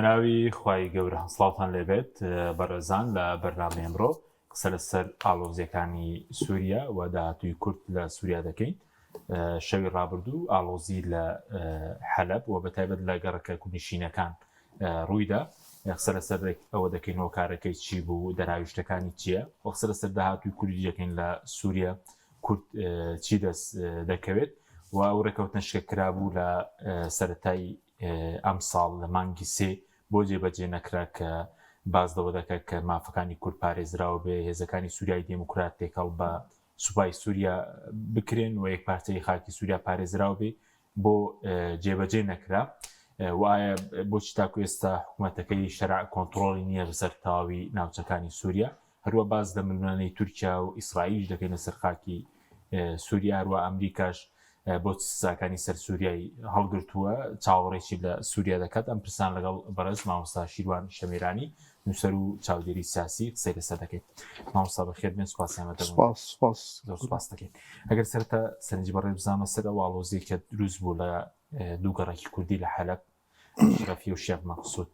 بەناوی خوای گەورە هەسڵاتان لێبێت بەڕێزان لە بەرنامە ئەمڕۆ قسە لەسەر ئاڵۆزیەکانی سووریا و داهاتووی کورد لە سووریا دەکەین. شەوی ڕابردوو ئاڵۆزی لە حەلەب و بەتایبەت لە گەڕەکە کوردنشینەکان ڕوویدا. قسە لەسەر ئەوە دەکەینەوە کارەکەی چی بوو، دەراویشتەکانی چییە، و قسە لەسەر داهاتووی کوردی دەکەین لە سووریا، کورد چی دەست دەکەوێت و ئەو ڕێکەوتنە شکرا بوو لە سەرەتای ئەم ساڵ لە مانگی سێ بۆ جێبەجێ نەکرا کە باز دەوە دەکات کە مافەکانی کورد پارێزراوە بێ، هێزەکانی سووریای دموکرات تێکەڵ بە سوپای سووریا بکرێن و یەک پارچەی خاکی سووریا پارێزراوە بێ بۆ جێبەجێ نەکرا. وایە بۆچی تاکو ئێستا حکوومەتەکەی شەرع کۆنتڕۆڵی نییە بەسەر تەواوی ناوچەکانی سووریا. هەروە باز لە ململانەی تورکیا و ئیسرائیل دەکەین لەسەر خاکی سووریا، هەروە ئەمریکاش بۆ سزاکانی سەر سووریای هەڵگرتووە، چاوەڕێکی لە سووریا دەکات. ئەم پرسان لەگەڵ بەڕێز مامۆستا شیروان شەمیرانی، نووسەر و چاودێری سیاسی قسەی لەسەر دەکەین. مامۆستا بەخێر بێن، سوپاسیان سپاس دەکەین. ئەگەر سەرەتا سەرنجی بەڕێز بزانمە سەر ئەو ئاڵۆزەی کە دروست بوو لە دوو گەڕێکی کوردی لە حەلەب، شەرەفی و شێخ مەقسوود،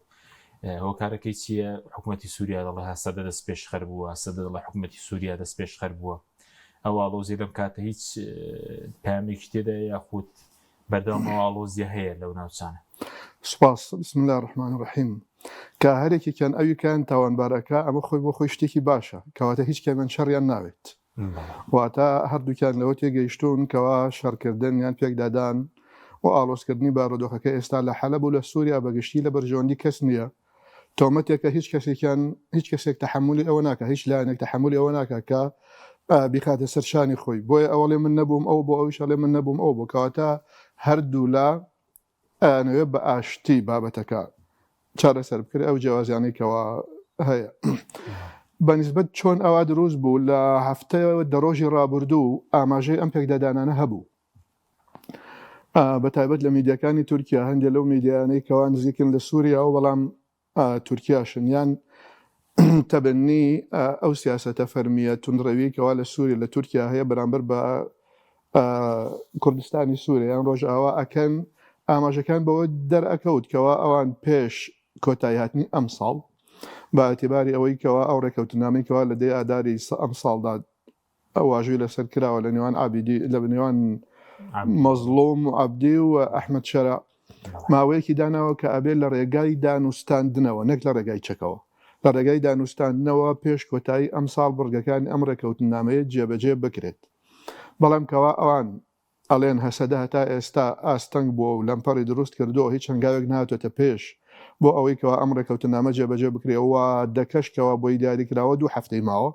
هۆکارەکەی چییە؟ حکوومەتی سووریا دەڵێ هەسەدە دەست پێشخەر بووە، هەسەدە دەڵێ حکوومەتی سووریا دەست پێشخەر بووە. ئەو ئاڵۆزی لەم کاتە هیچ پامێکی تێدا یاخود بەردەوامەوە ئاڵۆزیە هەیە لەو ناوچانە؟ سپاس. بسم الله الرحمن الرحیم. کە هەرێکێکیان ئەویکان تاوانبارەکە ئەمە خۆی بۆ خۆی شتێکی باشە، کەواتە هیچ کەمێن شەڕیان ناوێت. واتە هەردووکیان لەوە تێگەیشتون کەوا شەڕکردن یان پێکدادان و ئاڵۆزکردنی بارودۆخەکە ئێستا لە حەلەب و لە سووریا بەگشتی لە بەرژەوەندی کەس نییە. تۆمەتێکە هیچ کەسێک تەحملی ئەوە ناکە، هیچ لایەنێک تەحملی ئەوە ناکە کە بیخاتە سەر شانی خۆی. بۆیە ئەوڵێ من نەبووم ئەو بۆ ئەویشەڵێ من نەبووم ئەو بۆ، کەواتە هەردوو لە ئەنوێ بە ئاشتی بابەتەکە چارەسەر بکرێ ئەو جیاوازیانەی کەوا هەیە. بەنسبەت چۆن ئەوە دروست بوو لە هەفتە دەڕۆژی ڕابردوو ئاماژەی ئەم پێکدادانانە هەبوو. بەتایبەت لە میدیاکانی تورکیا هەندێک لەو میدیانەی کەوا نزیکن لە سووریا و بەڵام تورکیاشن یان تەبەنی ئەو سیاسەتە فەرمیە تونڕەوی کەوا لە سووریا لە تورکیا هەیە بەرامبەر بە کوردستانی سووریا یان ڕۆژئاوا ئەکەن ئاماژەکان بەوە دەرئەکەوت کەوا ئەوان پێش کۆتایی هاتنی ئەم ساڵ بە ئەتیباری ئەوەی کەوا ئەو ڕێکەوتنامەی کەوا لە دەی ئاداری ئەم ساڵدا ئەو واژووی لەسەر کراوە لە نێوان عابیدی لە نێوان مەزلوم و عەبدی و ئەحمەد شەرع ماوەیەکی داناوە کە ئەبێت لە ڕێگای دانوستاندنەوە نەک لە ڕێگای چەکەوە، لە ڕێگای دانوستاندنەوە پێش کۆتایی ئەم ساڵ بڕگەکانی ئەم ڕێکەوتنامەیە جێبەجێ بکرێت. بەڵام کەوا ئەوان ئەڵێن هەسەدە هەتا ئێستا ئاستەنگ بووە و لەمپەڕی دروست کردووە، هیچ هەنگاوێک نهاتوێتە پێش بۆ ئەوەی کەوا ئەم ڕێکەوتنامە جێبەجێ بکرێەوە. دەکەشکەوە بۆی دیاری کراوە 2 هەفتەی ماوە،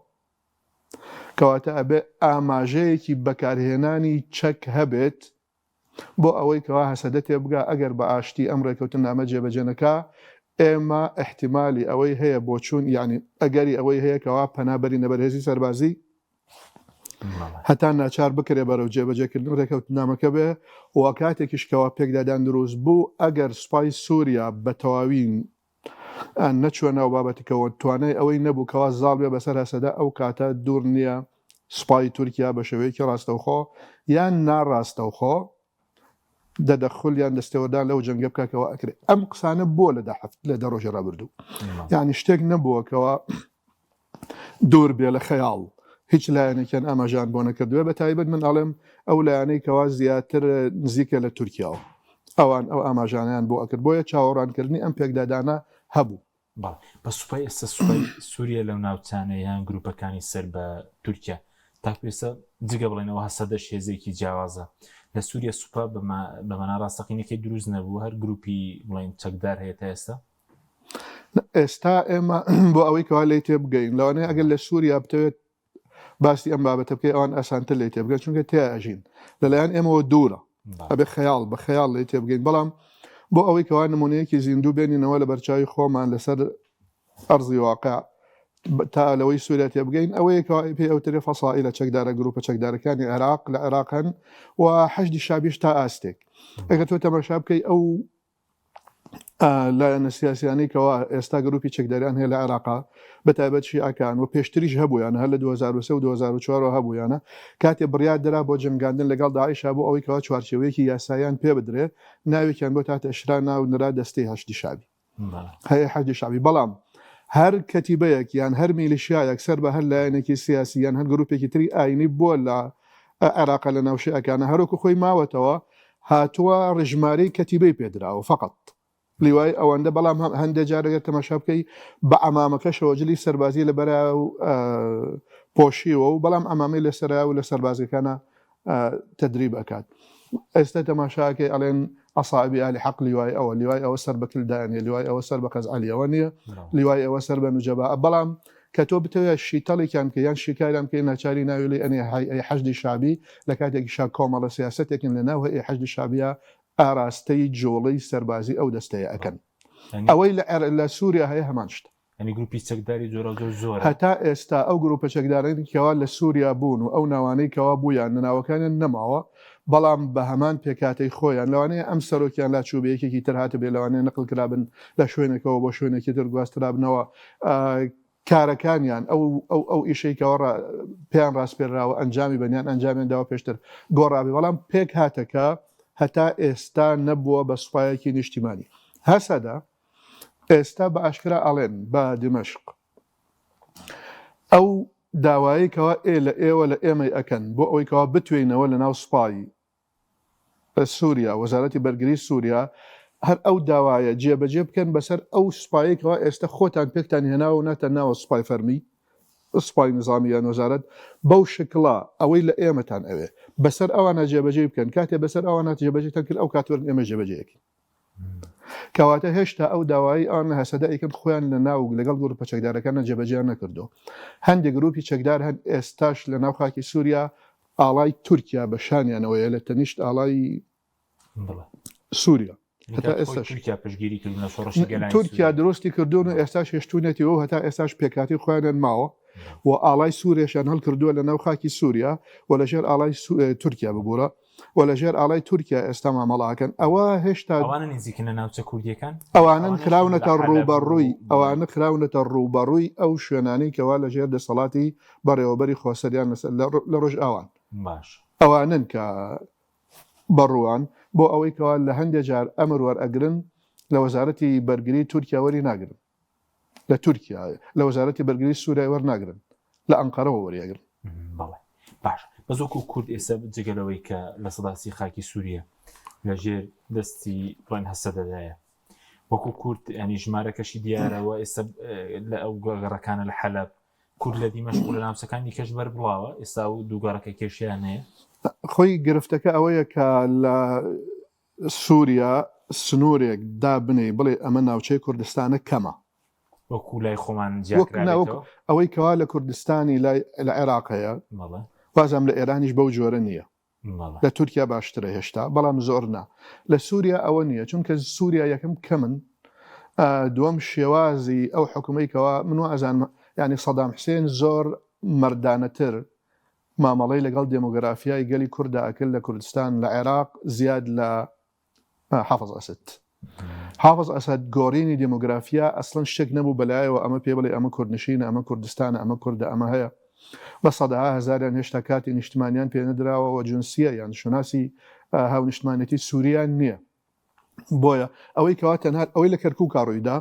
کەواتە ئەبێ ئاماژەیەکی بەکارهێنانی چەک هەبێت بۆ ئەوەی کەوا هەسەدە تێبگا ئەگەر بە ئاشتی ئەم ڕێکەوتنامە جێبەجێنەکە ئێمە احتیمالی ئەوەی هەیە بۆ چوون، یعنی ئەگەری ئەوەی هەیە کەوا پەنابەری نەبەرهێزی سەربازی هەتا ناچار بکرێ بەرەو جێبەجێکردن ڕێکەوتنامەکە بێ. و کاتێکیشکەوە پێکدادان دروست بوو ئەگەر سوپای سووریا بە تەواوین نەچوە ناو بابەتەکەەوە توانای ئەوەی نەبوو کەوا زاڵ بێ بەسەر هەسەدە، ئەو کاتە دوور نییە سوپای تورکیا بە شێوەیەکی ڕاستەوخۆ یان ناڕاستەوخۆ دەدەخلیان دەستێوەدان لەو جەنگە بکەکەەوە ئەکرێت. ئەم قسانە بۆ لە دەڕۆژە ڕابردوو، یعنی شتێک نەبووەکەوە دوور بێ لە خەیاڵ، هیچ لایەنێکیان ئاماژان بۆ نەکردوێ. بەتایبەت من ئەڵێم ئەو لایەنەی کەوا زیاتر نزیکە لە تورکیاوە ئەوان ئەو ئاماژانیان بۆ ئەکرد، بۆیە چاوەڕانکردنی ئەم پێکدادانە هەبوو. بە سوپای ئێستا سوپای سووریا لەو ناوچانە یان گروپەکانی سەر بە تورکیا تاکو ئێستا جگە بڵێنەوە هەسەدە هێزێکی جیاوازە لە سووریا سوپا بەمەنا ڕاستەقینەکەی دروست نەبوو، هەر گروپی بڵێن چەکدار هەیە تا ئێستا. ئێستا ئێمە بۆ ئەوەی کەوا لێ تێبگەین لەوانەیە ئەگەر لە سووریا بتەوێت باسی ئەم بابەتە بکەی ئەوان ئاسانتر لێ تێبگەن، چونکە تێئەژین لەلایەن ئێمەوە دوورە، ئەبێ خەیاڵ بە خەیاڵ لێ تێبگەین. بەڵام بۆ ئەوەی کەوا نمونەیەکی زیندوو بێنینەوە لە بەرچاوی خۆمان لەسەر ئەرزی واقع تا لەوەی سووریا تێبگەین، ئەوەیە کەوا پێ ئەوترێ فەسائیلە چەکدارە گروپە چەکدارەکانی عێراق لە عێراقن و حەشدی شابیش تا ئاستێک. ئەگەر تۆ تەماشا بکەی ئەو لایەنە سیاسیانەی کەوا ئێستا گروپی چەکداریان هەیە لە عێراقا بەتایبەت شیعەکان و پێشتریش هەبوویانە، هەر لە 2003 و 2004 هەبوویانە، کاتێ بڕیار دەرا بۆ جەنگاندن لەگەڵ داعیشا بۆ ئەوەی کەوا چوارچێوەیەکی یاساییان پێ بدرێ، ناوێکیان بۆ تاتە ئەشرا ناو نرا دەستەی هەشتی شابی. هەیە حەشدی شعبی بەڵام هەر کەتیبەیەک یان هەر میلیشیایەک سەر بە هەر لایەنێکی سیاسی یان هەر گروپێکی تری ئاینی بۆ لە عێراق لە ناوشەکانە هەروکو خۆی ماوەتەوە هاتووە ڕژمارەی کەتیبەی پێدراوە فقط لیوای ئەوەندە بەڵام هەندێک جارەگەر تەماشا بکەی بە ئەمامەکەشەوە جلی سەربازی لەبەرا و پۆشیوە و بەڵام ئەمامی لەسەرا و لە سەربازەکانە تدریب ئەکات ئێستا تەماشاکەی ئەڵێن ئەصابی ئالی حەق لیوای ئەوە سەر بە کلدانیە لیوای ئەوە سەر بە قەزعەلیەوە نییە لیوای ئەوە سەر بە نوجەبا بەڵام کە تۆ بتەوێت شیتەڵێکیان کە یان شیکاریان کە ناچاری ناوێلی ئەنێ حەشدی شعبی لە کاتێکی شا کۆمەڵە سیاسەتێکن لە ناو هەیە حەشدی شعبیە ئاراستەی جۆڵەی سەربازی ئەو دەستەیە ئەکەن ئەوەی لە سووریا هەیە هەمان شت گروپی چەکداری زۆر هەتا ئێستا ئەو گروپە چەکدارانی کەوا لە سووریا بوون و ئەو ناوانەی کەوا بوویان ناوەکانیان نەماوە بەڵام بە هەمان پێکاتەی خۆیان لەوانەیە ئەم سەرۆکیان لا چوبەیەکێکی تر هاتە بێ لەوانەیە نەقل کرابن لە شوێنێکەوە بۆ شوێنێکی تر گواسترابنەوە کارەکانیان ئەو ئیشەیکەوە پێیان ڕاستپێراوە ئەنجامی بەنیان ئەنجامیان داوە پێشتر گۆڕابی بەڵام پێک هاتەکە هەتا ئێستا نەبووە بە سوپایەکی نیشتیمانی هەسەدا ئێستا بە ئاشکرا ئەڵێن بە دمەشق ئەو داوایەکەوە لە ئێوە لە ئێمەی ئەکەن بۆ ئەوەیکەوە بتوێنەوە لە ناو سوپایی سووریا وەزارەتی بەرگری سووریا هەر ئەو داوایە جێبەجێ بکەن بەسەر ئەو سوپایەکەوە ئێستا خۆتان پێکتان هێناوە ناتە ناوە سوپای فەرمی سوپای نظامیان وەزارەت بەو شکڵا ئەوەی لە ئێمەتان ئەوێ بەسەر ئەوانە جێبەجێ بکەن کاتێ بەسەر ئەوانە جێبەجێتان کرد ئەو کاتوەرن ئێمە جێبەجێیەکی کەواتە هێشتا ئەو داوایی ئەوان هەسەدا ئیکن خۆیان لە ناو لەگەڵ گروپە چەکدارەکانە جێبەجێیان نەکردو هەندێک گروپی چەکدار هەند ئێستاش لە ناو خاکی سووریا ئاڵای تورکیا بە شانیانەوەیە لە تەنیشت ئاڵای سووریا هەتا ئێستاش تورکیا دروستی کردوون و ئێستاش هێشتوونەتیەوە هەتا ئێستاش پێکاتی خۆیانیان ماوە و ئاڵای سوورێشان هەڵکردووە لە ناو خاکی سووریا و لەژێر ئاڵای تورکیا ببوورە و لەژێر ئاڵای تورکیا ئێستا مامەڵاکەن ئەوە هێشتا نزیکە ناوچە کوردیەکان ئەوانن خراونەتە ڕوبەڕووی ئەوانە خراونەتە ڕوبەڕووی ئەو شوێنانەی کەوا لەژێر دەسەڵاتی بەڕێوەبەری خۆسەریان لە ڕۆژ ئاوان باش ئەوانن کە بەڕوان بۆ ئەوەی کەوا لە هەندێک جار ئەمر وەرئەگرن لە وەزارەتی بەرگری تورکیا وەری ناگرن لە تورکیا لە وەزارەتی بەرگری سووریا وەرناگرن لە ئەنقەرەوە وەریەگرن بەڵێ باش بەزۆکو کورد ئێستا جگەلەوەی کە لە سەداسی خاکی سووریا لەژێر دەستی بڵێن هەسەدەدایە وەکو کورد ینی ژمارەکەشی دیارەوە ئێستا لە ئەو گەڕەکانە لە حەلەب کورد لە دیمەشق لە ناوچەکانی کەش بەربڵاوە ئێستا و دووگەڕەکە کێشیان هەیە خۆی گرفتەکە ئەوەیە کە لە سووریا سنوورێک دابنێ بڵێ ئەمە ناوچەی کوردستانە کەمە وەکو لای خۆمان ئەوەی کەوا لە کوردستانی لە عێراق هەیە بازم لە ئێرانیش بەو جۆرە نییە لە تورکیا باشترە هێشتا بەڵام زۆرنا لە سووریا ئەوە نییە چونکە سووریا یەکەم کەمن دووەم شێوازی ئەو حکومەیەکەوە من ئەزان ینی سەدام حوسێن زۆر مەردانەتر مامەڵەی لەگەڵ دێمۆگرافیای گەلی کووردا ئەکرد لە کوردستان لە عێراق زیاد لە حافظ ئەسد حافظ ئەسد گۆڕینی دێمۆگرافیا ئەسڵەن شتێک نەبوو بەلایەوە ئەمە پێ بڵێ ئەمە کوردنشینە ئەمە کوردستانە ئەمە کووردە ئەمە هەیە بە سەدەها هەزاریان هێشتا کاتی نیشتمانیان پێ نەدراوە جنسیە یان شوناسی هاونیشتمانەتی سووریان نییە بۆیە ئەوەی کەوا تەنها ئەوەی لە کەرکووکا ڕوویدا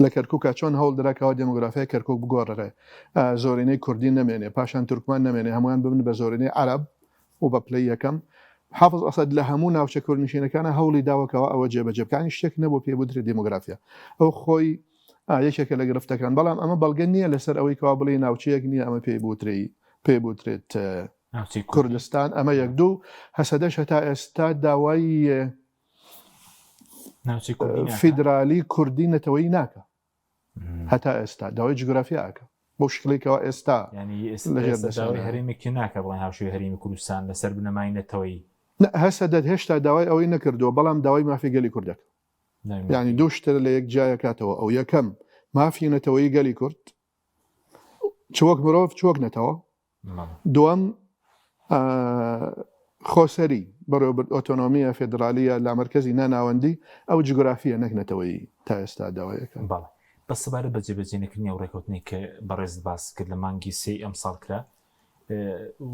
لە کەرکووکە چۆن هەوڵ دراکەوە دێمۆگرافیای کەرکووک بگۆڕێ زۆرینەی کوردی نەمێنێ پاشان تورکمان نەمێنێ هەمویان ببن بە زۆرینەی عەرەب و بە پلەی یەکەم حافظ ئەسد لە هەموو ناوچە کوردنشینەکانە هەوڵی داوەکەوە ئەوە جێبەجێبکانی شتێک نەبوو پێ بودرێت دێمۆگرافیا ئەو خۆی یەکێکە لە گرفتەکان بەڵام ئەمە بەڵگە نییە لەسەر ئەوەی کەوا بڵێ ناوچەیەک نییە ئەمە پێی بوترێت کوردستان ئەمە یەک دوو هەسەدەش هەتا ئێستا داوای فیدرالی کوردی نەتەوەی ناکە هەتا ئێستا داوای جغرافیاکە بۆ شکلێکەوە ئێستا هەرێمێکی ناکە بڵێن هاوشێوەی هەرێمی کوردستان لەسەر بنەمای نەتەوەی هەسەدەت هێشتا داوای ئەوەی نەکردووە بەڵام داوای مافی گەلی کوردەکە یعنی دوو شتە لە یەک جایەکاتەوە ئەو یەکەم مافی نەتەوەی گەلی کورد چوەک مرۆڤ چوەک نەتەوە دووەم خۆسەری بەڕێوەبەر ئۆتۆنۆمیە فێدرالیە لا مەرکەزی ناناوەندی ئەو جغرافیە نەکنەتەوەی تا ئێستا داوایەکە بەڵێ بە سەبارەت بە جێبەجێنەکردنی ئەو ڕێکەوتنی کە بەڕێز باس کرد لە مانگی 3 ئەم ساڵ کرا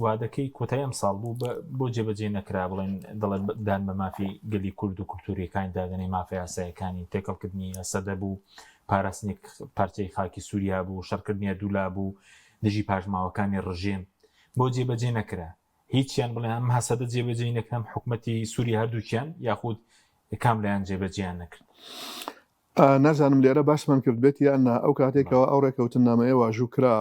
وادەکەی کۆتایی ئەم ساڵ بوو بۆ جێبەجێ نەکرا بڵێن دەڵێن دان بە مافی گەلی کورد و کولتوریەکانی دادنەی مافی یاسایەکانی تێکەڵکردنی ئەسەدە بوو پاراستنی پارچەی خاکی سووریا بوو شەڕکردنیە دوولا بوو دژی پاژماوەکانی ڕژێم بۆ جێبەجێ نەکرا هیچیان بڵێن ئەم هەسەدە جێبەجێ نەکەم حکوومەتی سووری هەردووکیان یاخود کام لایەن جێبەجێیان نەکرد نازانم لێرە باسمان کرد بێت یان ئەو کاتێکەوە ئەو ڕێکەوتنامەیە واژوو کرا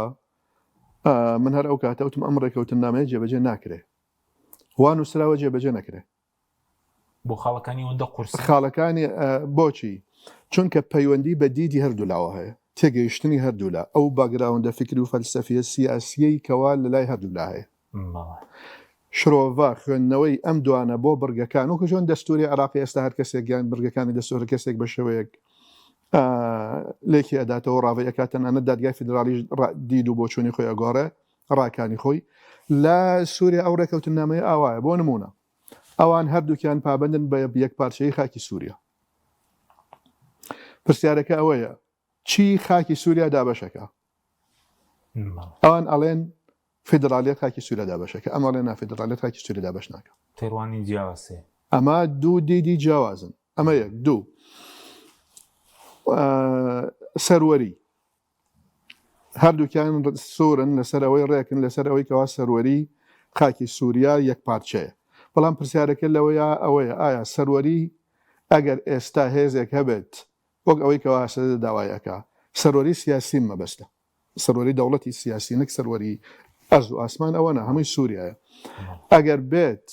من هەر ئەو کاتەوتم ئەم ڕێکەوتنامەیە جێبەجێ ناکرێ وان وسراوە جێبەجێ نەکرێ بۆ خاڵەکانی ئەوەندە قورس خاڵەکانی بۆچی چونکە پەیوەندی بە دیدی هەردوولاوە هەیە تێگەیشتنی هەردوولا ئەو باگراوندە فکری و فەلسەفیە سیاسیەی کەوا لە لای هەردوولا هەیە شرۆڤ خوێندنەوەی ئەم دوانە بۆ بڕگەکان و کەژۆن دەستوری عراقی ئێستا هەر کەسێک گیان بڕگەکانی دەستور کەسێک بە شێوەیەک لێکی ئەداتەوە ڕاوی ئەکاتەنانە دادگای فیدرالی دید و بۆچوونی خۆی ئەگۆڕێ ڕاکانی خۆی لە سووریا ئەو ڕێکەوتنامەیە ئاوایە بۆ نمونە ئەوان هەردووکیان پابندن بە یەک پارچەی خاکی سووریا پرسیارەکە ئەوەیە چی خاکی سووریا دابەشەکە ئەوان ئەڵێن فیدرالیەت خاکی سووریا دابەشەکە ئەمە ئەڵێن فیدرالیەت خاکی سووریا دابەش ناکە تێڕوانی جیاوازێ ئەمە دوو دیدی جیاوازن ئەمە یەک دوو سەروەری هەردووکیان سوورن لەسەرەوەی ڕێکن لەسەر ئەوەی کەوا سەروەری خاکی سووریا یەک پارچەیە بەڵام پرسیارەکە لەوەیە ئەوەیە ئایا سەروەری ئەگەر ئێستا هێزێک هەبێت وەک ئەوەی کەوا سەدە داوایەکە سەروەری سیاسی مەبەستە سەروەری دەوڵەتی سیاسی نەک سەروەری ئەرز و ئاسمان ئەوەنە هەمووی سووریایە ئەگەر بێت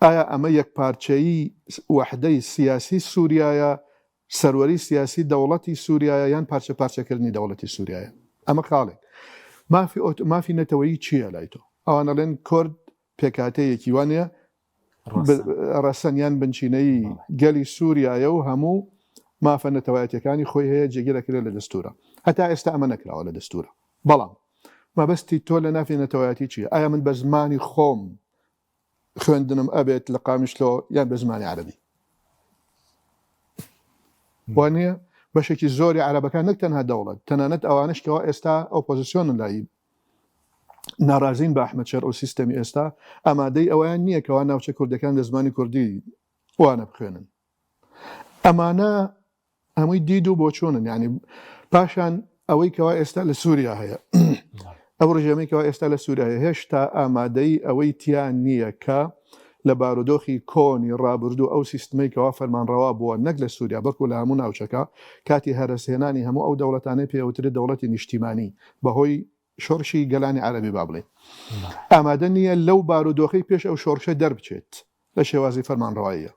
ئایا ئەمە یەک پارچەیی وەحدەی سیاسی سووریایە سەروەری سیاسی دەوڵەتی سووریایە یان پارچە پارچەکردنی دەوڵەتی سووریایە ئەمە خاڵێک مافی نەتەوەیی چییە لای تۆ ئەوانە لێن کورد پێکاتەیەکی وانە ڕەسەنیان بنچینەی گەلی سووریایە و هەموو مافە نەتەوایەتەکانی خۆی هەیە جێگیر دەکرێت لە دەستورە هەتا ئێستا ئەمە نەکراوە لە دەستورە بەڵام مەبەستی تۆ لە نافی نەتەوایەتی چییە ئایا من بە زمانی خۆم خوێندنم ئەبێت لە قامیشلۆ یان بە زمانی عەرەبی وانە بەشێکی زۆری عەرەبەکان نەک تەنها دەوڵەت تەنانەت ئەوانشکەوە ئێستا ئۆپۆزیسیۆنن لای ناڕازین بە ئەحمەدشەر ئەو سیستەمی ئێستا ئامادەی ئەویان نییە کەوا ناوچە کوردەکان لە زمانی کوردی وانە بخوێنن ئەمانە هەمووی دید و بۆ چۆنن یعنی پاشان ئەوەی کەوا ئێستا لە سووریا هەیە ئەو ڕژێمێکەوە ئێستا لە سووریایە هێشتا ئامادەی ئەوەی تیان نییە کە لە بارودۆخی کۆنی ڕابردوو ئەو سیستمێکەوە فەرمانڕەوا بووە نەک لە سووریا بەڵکو لە هەموو ناوچەکە کاتی هەرەسهێنانی هەموو ئەو دەوڵەتانەی پێوترێت دەوڵەتی نیشتیمانی بەهۆی شۆڕشی گەلانی عەرەبی با بڵێ ئامادە نییە لەو بارودۆخی پێش ئەو شۆڕشە دەربچێت لە شێوازی فەرمانڕەواییە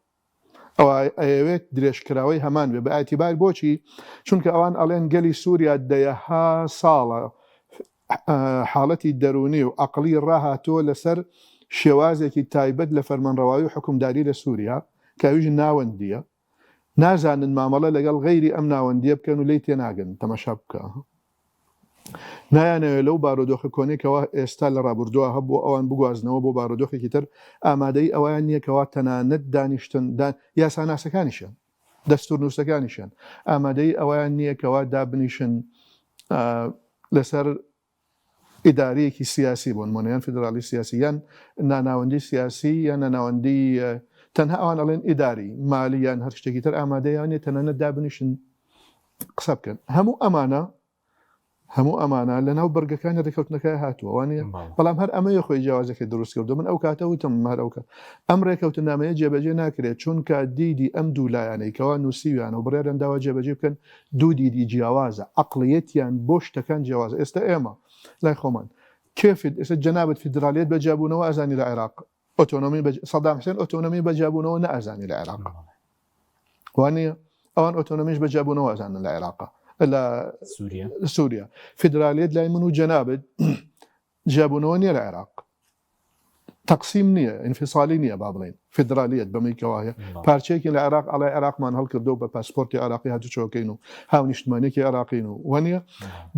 ئەوە ئەوێت درێژکراوەی هەمان بێ بە ئەتیبار بۆچی چونکە ئەوان ئەڵێن گەلی سووریا دەیەها ساڵە حاڵەتی دەرونی و عەقڵی ڕاهاتووە لەسەر شێوازێکی تایبەت لە فەرمانڕەوایی و حکومداری لە سووریا کاویژ ناوەندیە نازانن مامەڵە لەگەڵ غەیری ئەم ناوەندیە بکەن و لی تێناگەن تەماشا بکە نایانەوێت لەو بارودۆخە کۆنێکەوە ئێستا لە ڕابردووە هەبوو ئەوان بگوازنەوە بۆ بارودۆخێکی تر ئامادەی ئەویان نییەکەوە تەنانەت دانیشتن یاساناسەکانیشیان دەستور نووسەکانیشیان ئامادەی ئەویان نییەکەوە دابنیشن لەسەر ئیدارەیەکی سیاسی بۆن مۆنیان فیدرالی سیاسی یان ناناوەندی سیاسی یان ناناوەندی تەنها ئەوان ئەڵێن ئیداری مالی یان هەر شتێکی تر ئامادەیانێ تەنانەت دابنیشن قسە بکەن هەموو ئەمانە لە ناو بەرگەکانی ڕێکەوتنەکە هاتووە وانە بەڵام هەر ئەمەیە خۆی جیاوازەکە دروست کردو من ئەو کاتە وتم مارەوکە ئەم ڕێکەوتنامەیە جێبەجێ ناکرێت چونکە دیدی ئەم دوو لایەنەی کەوا نووسیویان و بڕێرن داوا جێبەجێ بکەن دوو دیدی جیاوازە عەقڵیەتیان بۆ شتەکان جیاوازە ئێستا ئێمە لای خۆمان کێفت ئێستا جەنابەت فیدرالیەت بەجابوونەوە ئازانی لە عێراق ئۆتۆنۆمی سەدام حوسێن ئۆتۆنۆمی بەجابوونەوە نەئازانی لە عێراق وانە ئەوان ئۆتۆنۆمیش بەجابوونەوە ئازانن لە عێراق لە سووریا فیدرالیەت لای من و جەنابەت جابوونەوە نییە لە عێراق تەقسیم نییە ئینفیسالی نییە با بڵێن فیدرالیەت بەمەیکەوە هەیە پارچەیەکی لە عێراق ئەڵێ عێراقمان هەڵکردەوە بە پاسپۆرتی عێراقی هاتوچۆکەین و هاو نیشتمانێکی عێراقین و وانە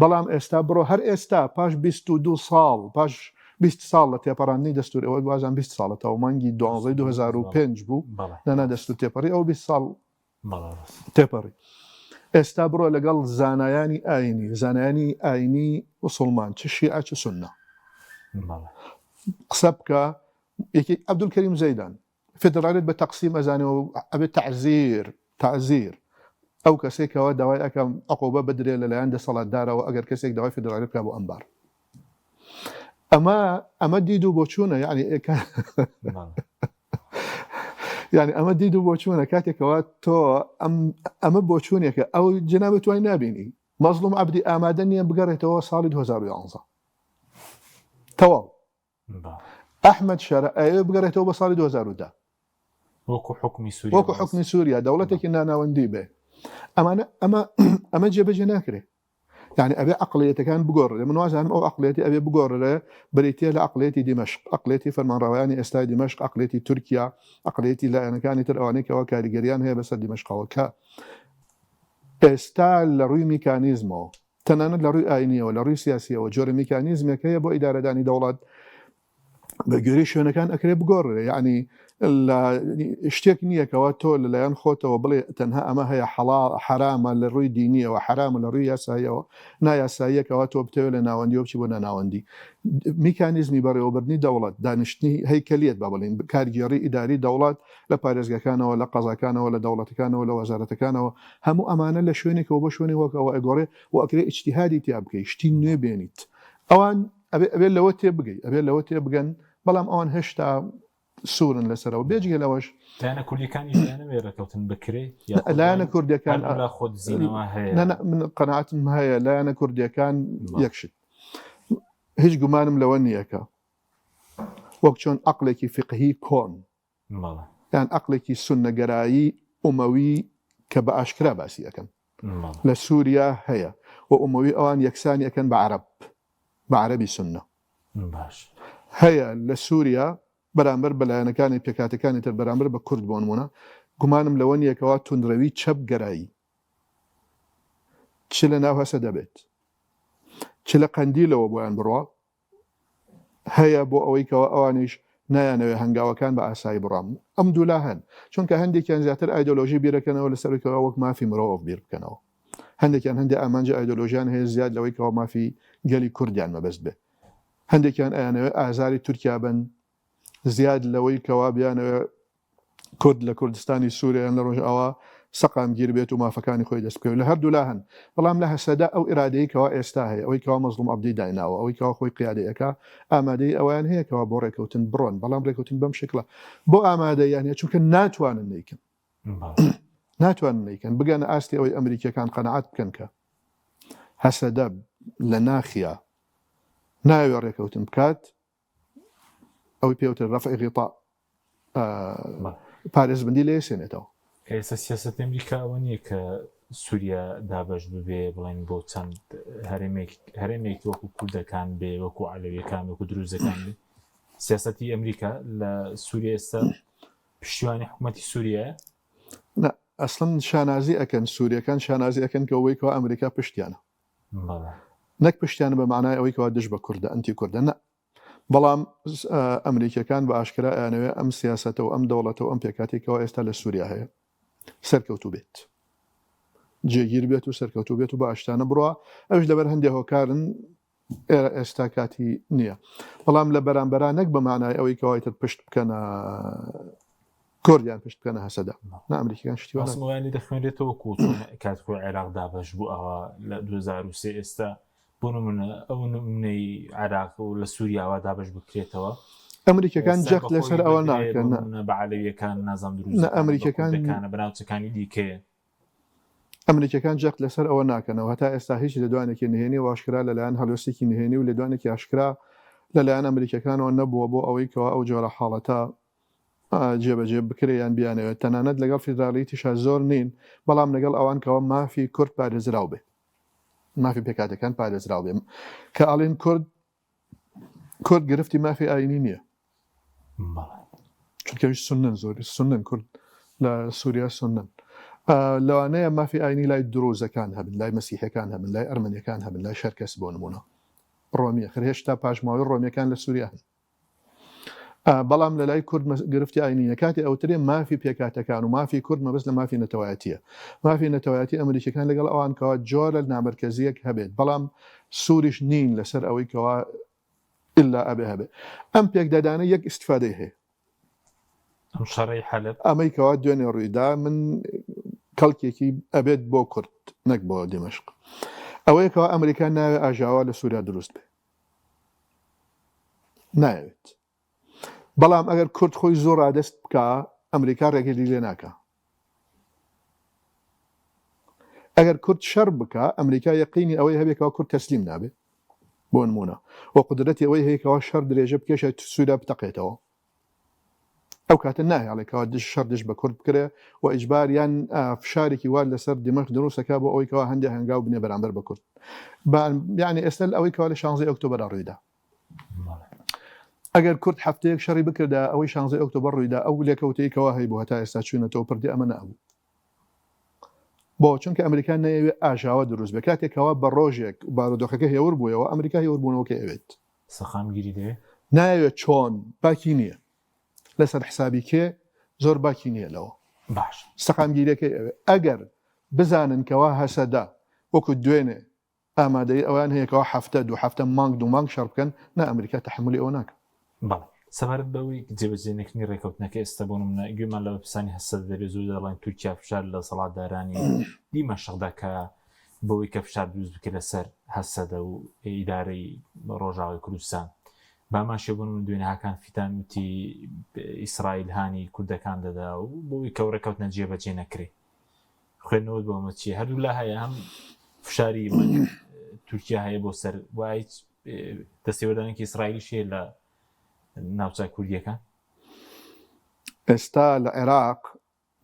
بەڵام ئێستا بڕۆ هەر ئێستا پاش 22 ساڵ پاش 20 ساڵ لە تێپەڕاندنی دەستور ئەوە بازان 20 ساڵەتەوە مانگی 12 2005 بوو لەنا دەستور تێپەڕی ئەو 20 ساڵ تێپەڕی ئێستا بڕۆ لەگەڵ زانایانی ئاینی وسڵمان چ شیعە چ سونە قسە بکە. یەکی عەبدولکەریم زەیدان فێدرالیت بە تەقسیم ئەزانێەوە ئەبێت تعزیر ئەو کەسێکەوە داوای ئەەکەم عقوبە بدرێت لەلایەن دەسەڵاتدارەوە ئەگەر کەسێک داوای فێدرالیت بکات بۆ ئەمبار. ئەمە دید و بۆچوونە یعنی ئەمە دید و بۆچوونە کاتێکەوە تۆ ئەمە بۆچوونێکە ئەو جەنابەت توای نابینی مەزلوم عەبدی ئامادە نییە بگەڕێتەوە ساڵی 2011 تەواو. ئەحمەد شەرە ئەوێ بگەڕێتەوە بە ساڵی 2010 وەکو حکمی سووریا دەوڵەتێکی ناناوەندی بێ. ئەمە جێبەجێ ناکرێت. يعني أبي عقلية كان بقرر من وازن أو عقليتي أبي بقرر بريتي لعقليتي دمشق عقليتي فرمان رواني استاي دمشق عقليتي تركيا عقليتي لا أنا كانت الأوانيك وكاريجريان هي بس دمشق وكا استال لروي ميكانيزمو تنانا لروي آينية ولا روي سياسية وجور ميكانيزم كي يبو إدارة داني دولات بقريش هنا كان أكري بقرر يعني اشتيك نية كواتو لا ينخوته وبلي تنها أما هي حرام للروي دينية وحرام للروي ياسايا ناياسايا كواتو بتولي ناوندي وبشي بنا ناوندي ميكانيزمي بري وبرني دولات دانشتني هيكلية بابلين كارجيري إداري دولات لباريزغا كان ولا قضا كان ولا دولة كان ولا وزارة كان همو أمانة لشوينك وبشويني وأقوري وأكري اجتهادي تيابكي اشتين نوي بينيت أوان أبي لوتي بقى بلام أوان هشتا سورن لسره وبيجي لوش لا أنا كردي كان يجينا ميركوتن بكري لا أنا كردي كان لا خد زينة هي لا من قناعات هي لا أنا كردي كان يكشف هيج جمانم لونيكا وقتشون عقلك فقهي كون يعني عقلك سنة جرائي أموي كبأشكرا باسي أكن لسوريا هي وأموي أوان يكساني أكن بعربي سنة باش هي لسوريا بەرامبەر بەلایەنەکانی پێکاتەکانی تر بەرامبەر بە کورد بۆ نمونە گومانم لەوە نیەکەوە توندڕەوی چەپ گەرایی چ لە ناو هەسە دەبێت چ لە قەندیلەوە بۆیان بڕوا هەیە بۆ ئەوەی کەەوە ئەوانیش نایانەوێ هەنگاوەکان بە ئاسایی بڕام ئەم دوولا هەن چونکە هەندێکیان زیاتر ئایدۆلۆژی بیرەکەنەوە لەسەرەوە وەک مافی مرۆڤ بیر بکەنەوە هەندێکیان هەندێک ئامانجە ئایدۆلۆژیان هەیە زیاد لەوەی کەەوە مافی گەلی کوردیان مەبەست بێ هەندێکیان ئەیانەوێ ئازاری تورکیا بن زیاد لەوەی کەوا بیانەوە کورد لە کوردستانی سووریان لە ڕۆژ ئەوە سەقام گیر بێت و مافەکانی خۆی دەست بکەوێت لە هەردوو لا هەن بەڵام لە هەسەدا ئەو ئیرادەی کەوا ئێستا هەیە ئەوەی کەوا مەزلوم عەبدی دایناوە ئەوەی کەوا خۆی قیادەیەکە ئامادەی ئەویان هەیە کەوا بۆ ڕێکەوتن بڕۆن بەڵام ڕێکەوتن بەم شکلە بۆ ئامادەیان هەیە چونکە ناتوانن نیکەن بگەنە ئاستی ئەوەی ئەمریکیەکان قەنەعات بکەن کە هەسەدا لە ناخیا ناوێ ڕێکەوتن بکات أو بيوتر رفع غطاء باريس بندي ليه سنته. ئێستا سیاسەت ئەمریکا ئەوە نییە کە سووریا دابەش ببێ بڵێن بۆ چەند هەرێمێک وەکو کوردەکان بێ وەکو عەلەویەکان وەکو دروزەکان بێ سیاسەتی ئەمریکا لە سووریا ئێستا پشتیوانی حکوومەتی سووریایە؟ نا ئەسڵەن شانازی ئەکەن سووریەکان شانازی ئەکەن کە ئەوەی کەوا ئەمریکا پشتیانە نەک پشتیانە بە معنای ئەوەی کەوا دژ بە کوردە ئەنتی کوردە نە بەڵام ئەمریکیەکان بە ئاشکرا ئەیانەوێ ئەم سیاسەتەوە ئەم دەوڵەتەوە ئەم پێکاتێکەوە ئێستا لە سووریا هەیە سەرکەوتوو بێت جێگیر بێت و سەرکەوتوو بێت و بە ئاشتانە بڕوە ئەوش لەبەر هەندێک هۆکارن ئێستا کاتی نییە بەڵام لە بەرامبەران نەک بە معنای ئەوەی کەوایتر پشت بکەنە کوردیان پشت بکەنە هەسەدا نە ئەمریکیەکان شتیوانی دەخوێنرێتەوە کات خۆی عێراق دابەش بوو ئەوە لە 2023 ئێستا بۆ نمونە ئەو نمونەی عێراق و لە سووریاوە دابەش بکرێتەوە ئەمریکەکان جەخت لەسەر ئەوە ناکەن بە عەلەویەکان نازام دروستەکانە بەناوچەکانی دیکەیە ئەمریکەکان جەخت لەسەر ئەوە ناکەنەوە هەتا ئێستا هیچ لە دوانێکی نهێنی و ئاشکرا لەلایەن هەلوێستێکی نهێنی و لە دوانێکی ئاشکرا لەلایەن ئەمریکەکانەوە نەبووە بۆ ئەوەی کەەوە ئەو جۆرە حاڵەتە جێبەجێ بکرێیان بیانەوێت تەنانەت لەگەڵ فیدراڵیتیشا زۆر نین بەڵام لەگەڵ ئەوان کەەوە مافی کورد پارێزراو بێ مافی پێکاتەکان پارێزراو بێ کە ئەڵێن کورد گرفتی مافی ئاینی نییە چونکەویش سنن زۆری سنن کورد لە سووریا سنن لەوانەیە مافی ئاینی لای درۆزەکان هەبن لای مەسیحەکان هەبن لای ئەرمەنیەکان هەبن لای شەرکەس بۆ نمونە ڕۆمیە هێشتا پاشماوەی ڕۆمیەکان لە سووریا هەن بەڵام لە لای کورد گرفتی ئاینیە کاتی ئەوترێ مافی پێکاتەکان و مافی کورد مەبەست لە مافی نەتەوایەتیە مافی نەتەوایەتی ئەمریکەکان لەگەڵ ئەوان کەوا جۆرە نامەرکەزیەک هەبێت بەڵام سووریش نین لەسەر ئەوەی کەوا ئللا ئەبێ هەبێ ئەم پێکدادانە یەک ئیستیفادەی هەیە ئەم شەڕەی حەلب ئەمەی کەوا دوێنێ ڕوویدا من کەڵکێکی ئەبێت بۆ کورد نەک بۆ دمەشق ئەوەیە کەوا ئەمریکا ناوێ ئاژاوا لە سووریا دروست بێ ناوێت بەڵام ئەگەر کورد خۆی زۆر ڕادەست بکە ئەمریکا ڕێگەری لێ ناکە ئەگەر کورد شەڕ بکە ئەمریکا یەقینی ئەوەی هەبێتەوە کورد تەسلیم نابێ بۆ نمونە وە قودرەتی ئەوەی هەیەکەوە شەڕ درێژە بکێشە سووریا بتەقێتەوە ئەو کاتە ناهێڵێکەوە شەڕ دش بە کورد بکرێ و ئیجبار یان فشارێکی وا لەسەر دمەشق دروستەکە بۆ ئەوەی کەوا هەندێک هەنگاو بنێ بەرامبەر بە کورد یعنی ئێستا ئەوەی کەوا لە 16 ئۆکتۆبەر ڕوویدا ئەگەر کورد هەفتەیەک شەڕی بکردا ئەوەی 16 ئۆکتۆبەر ڕوویدا ئەو لێکەوتەیەکەوە هەیە بۆ هەتا ئێستا چوونەتەوە پردی ئەمە نەبوو بۆ چونکە ئەمریکا نەیەوێت ئاژاوە دروست بە کاتێکەوە بە ڕۆژێک بارودۆخەکە هێور بوویەوە ئەمریکا هێوربوونەوەکە ئەوێت سەخامگیری دێ نایەوێت چۆن باکی نییە لەسەر حسابی کێ زۆر باکی نییە لەوە باش سەقامگیریەکەی ئەوێ ئەگەر بزانن کەوا هەسەدا وەکو دوێنێ ئامادەی ئەوان هەیەکەوە هەفتە دوو هەفتە مانگ دوو مانگ شەڕ بکەن نا ئەمریکا تەحملی ئەوە ناکە بەڵێ سەبارەت بەوەی جێبەجێنێکنی ڕێکەوتنەکە ئێستا بۆ نمونە گوێمان لە پسانی هەسەد دەبێت زۆر دەڵێن تورکیا فشار لە سەڵاتدارانی دیمەشقدا کە بەوەی کە فشار دروست بکە لەسەر هەسەدە و ئیدارەی ڕۆژاوای کوردستان باماشێ بوون دوێنێ هاکان فیتان وتی ئیسرائیل هانی کوردەکان دەدا و بۆی کە ڕێکەوتنە جێبەجێ نەکرێ خوێندنەوە بۆمە چیە هەردوو لا هەیە هەم فشاری تورکیا هەیە بۆ سەر وای دەستێوەردانێکی ئیسرائیلیش هەیە لە ناوچای کوردیەکان ئێستا لە عێراق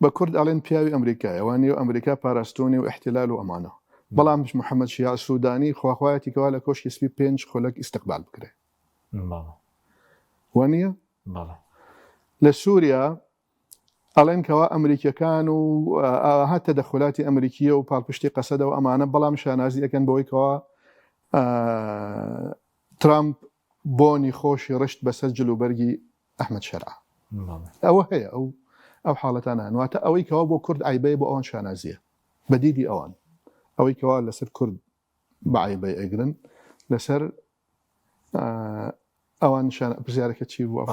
بە کورد ئەڵێن پیاوی ئەمریکایەوانی و ئەمریکا پاراستۆنی و احتلال و ئەمانە بەڵام محەممەد شیع سوودانی خواخوایەتیکەوا لە کۆشکی سپی 5 خۆلک ئیستقبال بکرێ وانە لە سووریا ئەڵێن کەوا ئەمریکیەکان و هاتە دەخولاتی ئەمریکیە و پاڵپشتی قەسەدە و ئەمانە بەڵام شانازی ئەەکەن بەوەی کەوا ترامپ بۆنی خۆشی ڕشت بەسەر جلوبەرگی ئەحمەد شەرع ئەوە هەیە ئەو حاڵەتانە واتە ئەوەی کەوا بۆ کورد عیبەیە بۆ ئەوان شانازیە بەدیدی ئەوان ئەوەی کەوا لەسەر کورد بەعیبەی ئەگرن لەسەر ئەوان پرسیارەکە چی بوو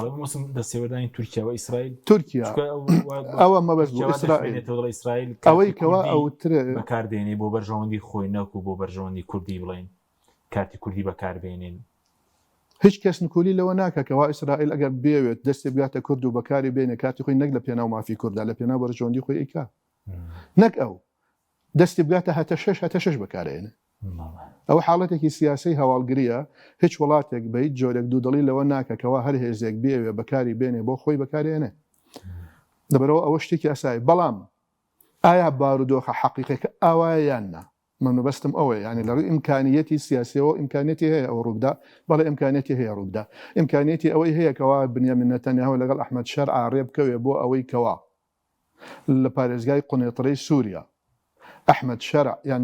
دەستێوەردانی تورکیا و ئیسرائیل تورکیا ئەوە مەبەست بوو ئیسرائیل ئەوەی کەوا ئەوترێ بەکاردێنێ بۆ بەرژەوەندی خۆی نەک و بۆ بەرژەوەندی کوردی بڵێن کارتی کوردی بەکاربێنین هیچ کەس نکولی لەوە ناکە کەوا ئیسرائیل ئەگەر بێوێت دەستی بگاتە کورد و بەکاری بێنێ کاتی خۆی نەک لە پێناو مافی کووردا لە پێناو بەرژەوەندی خۆی ئیکا نەک ئەو دەستی بگاتە هەتە شەش بەکارێنێ ئەو حاڵەتێکی سیاسی هەواڵگریە هیچ وڵاتێک بە هیچ جۆرێک دوودڵی لەوە ناکە کەوا هەر هێزێک بێوێ بەکاری بێنێ بۆ خۆی بەکارێنێ دەبەرەوە ئەوە شتێکی ئەسایی بەڵام ئایا بارودۆخە حەقیقەکە ئاوایە یان نا من بەستم ئەوەیە ینی لەڕووی ئیمکانیەتی سیاسیەوە ئیمکانێتی هەیە ئەو ڕوودا بەڵێ ئیمکانێتی هەیە ڕوودا ئیمکانێتی ئەوەی هەیە کەوا بنیامین نەتەنیاهو لەگەڵ ئەحمەد شەرع ڕێ بکەوێ بۆ ئەوەی کەوا لە پارێزگای قونێتڕەی سووریا ئەحمەد شەرع یان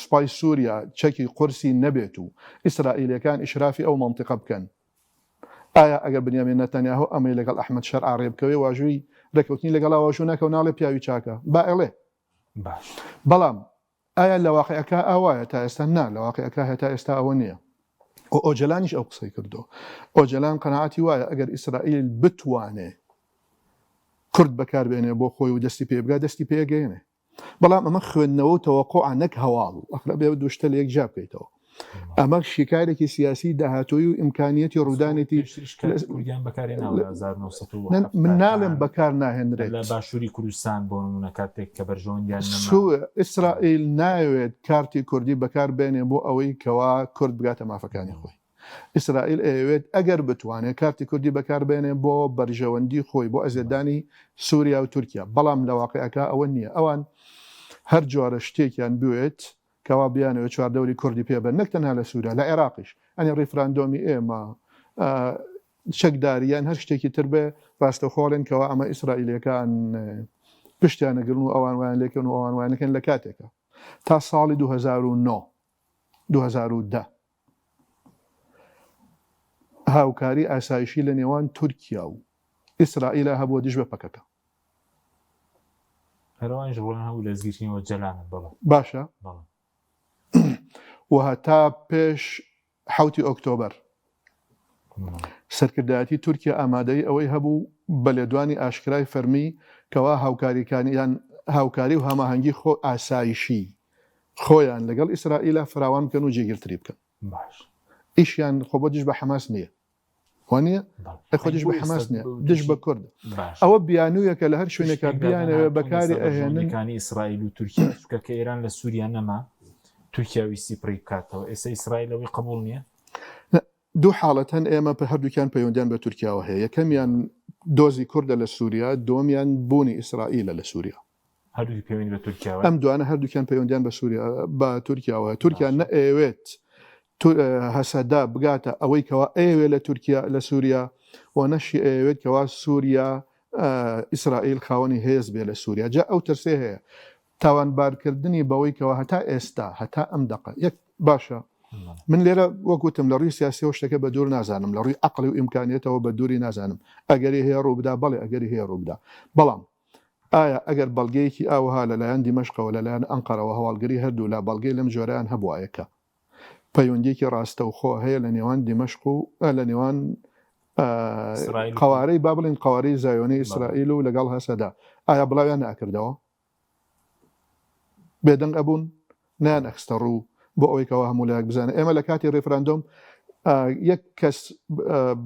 سوپای سووریا چەکی قورسی نەبێت و ئیسرائیلەکان ئیشرافی ئەو مەنتیقە بکەن ئایا ئەگەر بنیامین نەتەنیاهو ئەمەی لەگەڵ ئەحمەد شەرع ڕێ بکەوێ واژووی ڕێکەوتنی لەگەڵ واژوو ناکە و ناڵێ پیاوی چاکە با ئەڵێ باش بەڵام ئایا لە واقعەکە ئاوایە تا ئێستا نا لە واقعەکە هێتا ئێستا ئەوە نییە و ئۆجلانیش ئەو قسەی کردو ئۆجلان قەناعەتی وایە ئەگەر ئیسرائیل بتوانێ کورد بەکاربێنێ بۆ خۆی و دەستی پێبگا دەستی پێگەێنێ بەڵام ئەمە خوێندنەوە و تەوەقوع نەک هەواڵ ئەخرا بێ دوشتە لە یەک جا بکەیتەوە ئەمە شیکارێکی سیاسی داهاتووی و ئیمکانیەتی ڕوودانێتی من ناڵێم بەکار ناهێنرێت لە باشووری کوردستان بۆ نمونە کاتێک کە بەرژەوەندیان ئیسرائیل ناوێت کارتی کوردی بەکار بێنێ بۆ ئەوەی کەوا کورد بگاتە مافەکانی خۆی ئیسرائیل ئەوێت ئەگەر بتوانێت کارتی کوردی بەکار بێنێ بۆ بەرژەوەندی خۆی بۆ ئەزێدانی سووریا و تورکیا بەڵام لە واقعەکە ئەوە نییە ئەوان هەر جۆرە شتێکیان بوێت کەوا بیانەوە چواردەوری کوردی پێبەن نەک تەنها لە سووریا لە عێراقیش ئەنی ڕیفراندۆمی ئێمە چەکداریان هەر شتێکی تر بێ ڕاستەخۆڵێن کەوا ئەمە ئیسرائیلەکان پشتیانەگرن و ئەوان وایان لێکن و ئەوان وایانەکەن لە کاتێکە تا ساڵی 2009 2010 هاوکاری ئاسایشی لە نێوان تورکیا و ئیسرائیل هەبووە دژ بە پەکەکە. هەروانش ڕۆن هەبوو لە زگیرتنەوە جەلانە باشە و هەتا پێش 7 ئۆکتۆبەر سەرکردایەتی تورکیا ئامادەی ئەوەی هەبوو بە لێدوانی ئاشکرای فەرمی کەوا هاوکاریەکانیان هاوکاری و هەماهەنگی خۆ ئاسایشی خۆیان لەگەڵ ئیسرائیلە فراوان بکەن و جێگیرتری بکەن. ئیشیان خۆ بۆ دژ بە حەماس نییە وانە خۆ دژ بە حەماس نییە دژ بە کورد ئەوە بیانوویەکە لە هەر شوێنێکە بیانەوە بەکاری ئەهێنەکانی ئیسرائیل و تورکیا چکە ئێران لە سووریا نەما تورکیا ویستی پڕی بکاتەوە ئێستا ئیسرائیلەوەی قبول نییە. دوو حاڵەت هەن ئێمە هەردووکیان پەیوەندیان بە تورکیاوە هەیە یەکەمیان دۆزی کوردە لە سووریا دووەمیان بوونی ئیسرائیلە لە سووریا هەردووی پەیوەندی بە تورکیاوە ئەم دوانە هەردووکیان پەیوەندیان بە تورکیاوە تورکیا نەئەوێت هەسەدا بگاتە ئەوەی کەوا ئەوێ لە تورکیا لە سووریا و نەشی ئەوێت کەوا سووریا ئیسرائیل خاوەنی هێز بێ لە سووریا جا ئەو ترسێ هەیە تاوانبارکردنی بەوەی کەوا هەتا ئێستا هەتا ئەم دقە یەک باشە من لێرە وەکوتم لە ڕووی سیاسیەوە شتەکە بە دوور نازانم لە ڕووی عەقڵی و ئیمکانیەتەوە بە دووری نازانم ئەگەری هەیە ڕووبدا بەڵێ ئەگەری هەیە ڕووبدا بەڵام ئایا ئەگەر بەڵگەیەکی ئاوها لەلایەن دیمەشقەوە لەلایەن ئەنقەرەوە هەواڵگەری هەردوو لا بەڵگەی لەم جۆرەیان هەبوایەکە پەیوەندیەکی ڕاستەوخۆ هەیە لە نێوان دیمەشق و لە نێوان قوارەی با بڵین قوارەی زایۆنی ئیسرائیل و لەگەڵ هەسەدا ئایا بڵاویان ناکردەوە بێدەنگ ئەبوون نیان ئەخستە ڕوو بۆ ئەوەی کەوا هەموو لایەک بزانە ئێمە لە کاتی ڕێفراندۆم یەک کەس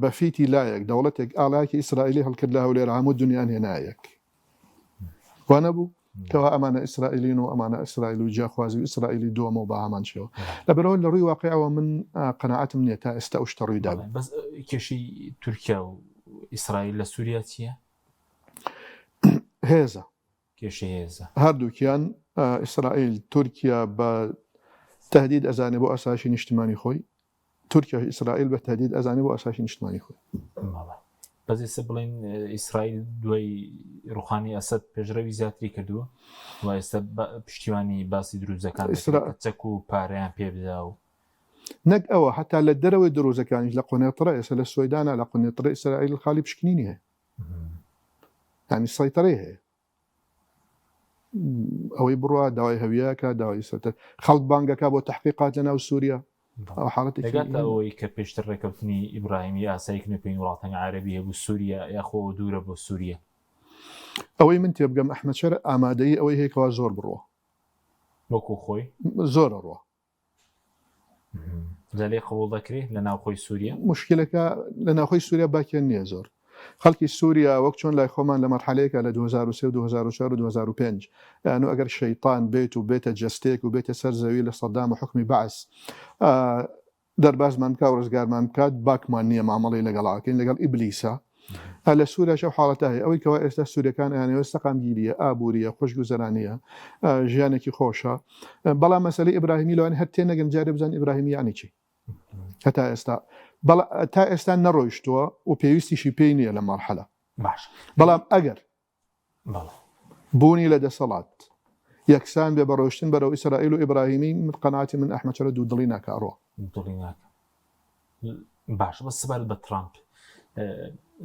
بەفیتی لایەک دەوڵەتێک ئاڵایەکی ئیسرائیلی هەڵکرد لە هەولێرە هەموو دنیان هێنایەک وانە بوو کەوا ئەمانە ئیسرائیلین و ئەمانە ئیسرائیل و جیاخوازی و ئیسرائیلی دووەمە و بە هەمان شێوە لەبەرەوە لە ڕووی واقعیەوە من قەناعەتم نییە تا ئێستا ئەو شتە ڕوویدا بەس کێشەی تورکیا و ئیسرائیل لە سووریا چییە؟ هێزە کێشەی هێزە هەردووکیان ئیسرائیل تورکیا بە تهدید ئەزانێ بۆ ئاسایشی نیشتمانی خۆی تورکیا ئیسرائیل بە تهدید ئەزانێ بۆ ئاسایشی نیشتمانی خۆی بەس ئێستا بڵێن ئیسرائیل دوای ڕوخانی ئەسەد پێشڕەوی زیاتری کردووە و ئێستا پشتیوانی باسی دروزەکان چەک و پارەیان پێ بدا و نەک ئەوە هەتا لە دەرەوەی دروزەکانیش لە قۆنێتڕە ئێستا لە سوێدانە لە قۆنێتڕە ئیسرائیل خاڵی پشکنینی هەیە یعنی سەیطرەی هەیە ئەوەی بڕوا داوای هەویەکە داوای سەتە خەڵک بانگەکە بۆ تحقیقات لە ناو سووریا دەگاتە ئەوەی کە پێشتر ڕێکەوتنی ئیبراهیمی ئاساییکردنی پێی وڵاتانی عەرەبی هەبوو سووریا یاخۆ دوورە بۆ سووریا ئەوەی من تێبگەم ئەحمەد شەر ئامادەیی ئەوەی هەیەکەوە زۆر بڕوە وەکو خۆی زۆرە ڕوە لەلێ قبوڵ دەکرێت لە ناوخۆی سووریا مشکلەکە لە ناوخۆی سووریا باکیان نییە زۆر خەڵکی سووریا وەک چۆن لای خۆمان لە مەرحەلەیەکە لە 2003 و 2004 و 2005 یانو ئەگەر شەیطان بێت و بێتە جەستێک و بێتە سەر زەوی لە سەدام و حکمی بەعس دەربازمان بکات و ڕزگارمان بکات باکمان نییە مامەڵی لەگەڵاکەین لەگەڵ ئیبلیسە لە سووریا شەو حاڵەتە هەیە ئەوەی کەوا ئێستا سوورەکان یانەوە سەقامگیریە ئابووریە خۆشگوزەرانیە ژیانێکی خۆشە بەڵام مەسەلەی ئیبراهیمی لەوان هەر تێنەگەن جارێ بزان ئیبراهیمی یانی چی هەتا ئێستا تا ئێستا نەڕۆیشتووە و پێویستیشی پێی نییە لە مەرحەلە بەڵام ئەگەر بوونی لە دەسەڵات یەکسان بێ بەڕۆشتن بەرەو ئیسرائیل و ئیبراهیمی قەناعەتی من ئەحمەد شەرە دوو دڵی ناکە ئەڕۆ دڵی ناکە باش بە سبات بە ترامپ